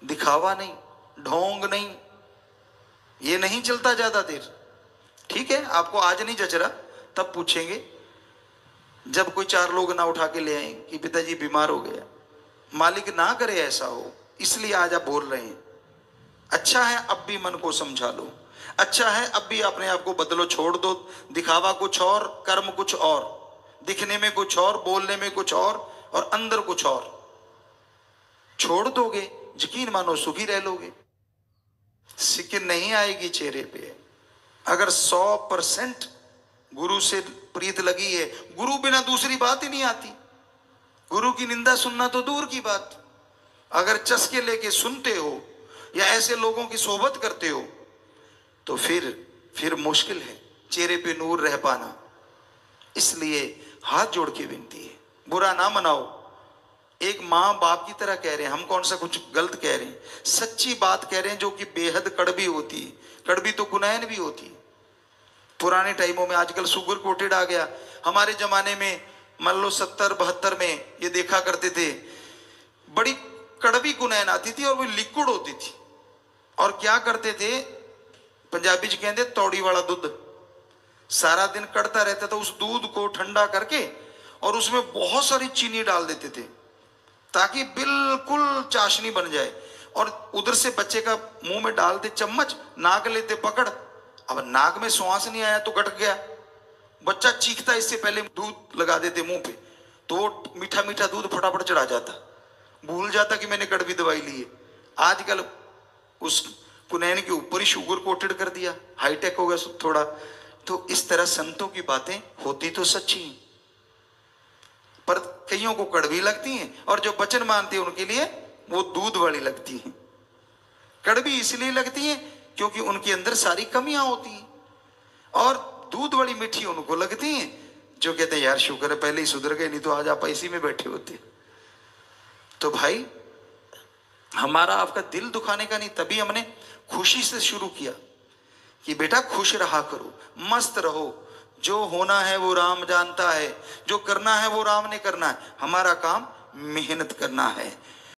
दिखावा नहीं, ढोंग नहीं, ये नहीं चलता ज्यादा देर। ठीक है, आपको आज नहीं जच रहा, तब पूछेंगे जब कोई 4 लोग ना उठा के ले आए कि पिताजी बीमार हो गया। मालिक ना करे ऐसा हो, इसलिए आज आप बोल रहे हैं। अच्छा है अब भी मन को समझा लो, अच्छा है अब भी अपने आप को बदलो, छोड़ दो दिखावा कुछ और, कर्म कुछ और, दिखने में कुछ और, बोलने में कुछ और अंदर कुछ और। छोड़ दोगे, यकीन मानो सुखी रह लोगे, सिक्किन नहीं आएगी चेहरे पे। अगर 100% गुरु से प्रीत लगी है, गुरु बिना दूसरी बात ही नहीं आती। गुरु की निंदा सुनना तो दूर की बात, अगर चस्के लेके सुनते हो या ऐसे लोगों की सोबत करते हो तो फिर मुश्किल है चेहरे पे नूर रह पाना। इसलिए हाथ जोड़ के विनती है, बुरा ना मनाओ। एक माँ बाप की तरह कह रहे हैं, हम कौन सा कुछ गलत कह रहे हैं, सच्ची बात कह रहे हैं जो कि बेहद कड़वी होती है। कड़वी तो कुनैन भी होती है। पुराने टाइमों में, आजकल शुगर कोटेड आ गया, हमारे जमाने में मान लो 70-72 में ये देखा करते थे, बड़ी कड़वी कुनैन आती थी और वो लिक्विड होती थी। और क्या करते थे, पंजाबी जी कहते तौड़ी वाला दूध, सारा दिन कड़ता रहता था। उस दूध को ठंडा करके और उसमें बहुत सारी चीनी डाल देते थे ताकि बिल्कुल चाशनी बन जाए, और उधर से बच्चे का मुंह में डालते चम्मच, नाक लेते पकड़। अब नाक में श्वास नहीं आया तो गट गया, बच्चा चीखता, इससे पहले दूध लगा देते मुंह पे तो मीठा मीठा दूध फटाफट चढ़ा जाता, भूल जाता कि मैंने कड़वी दवाई ली है। आजकल उस कुनैन के ऊपर ही शुगर कोटेड कर दिया, हाईटेक हो गया थोड़ा। तो इस तरह संतों की बातें होती तो सच्ची, पर कईयों को कड़वी लगती हैं, और जो वचन मानते हैं उनके लिए वो दूध वाली लगती हैं। कड़वी इसलिए लगती हैं क्योंकि उनके अंदर सारी कमियां होती हैं, और दूध वाली मीठी उनको लगती हैं जो कहते हैं यार शुक्र है पहले ही सुधर गए, नहीं तो आज आप इसी में बैठे होते। तो भाई हमारा आपका दिल दुखाने का नहीं, तभी हमने खुशी से शुरू किया कि बेटा खुश रहा करो, मस्त रहो, जो होना है वो राम जानता है, जो करना है वो राम ने करना है, हमारा काम मेहनत करना है।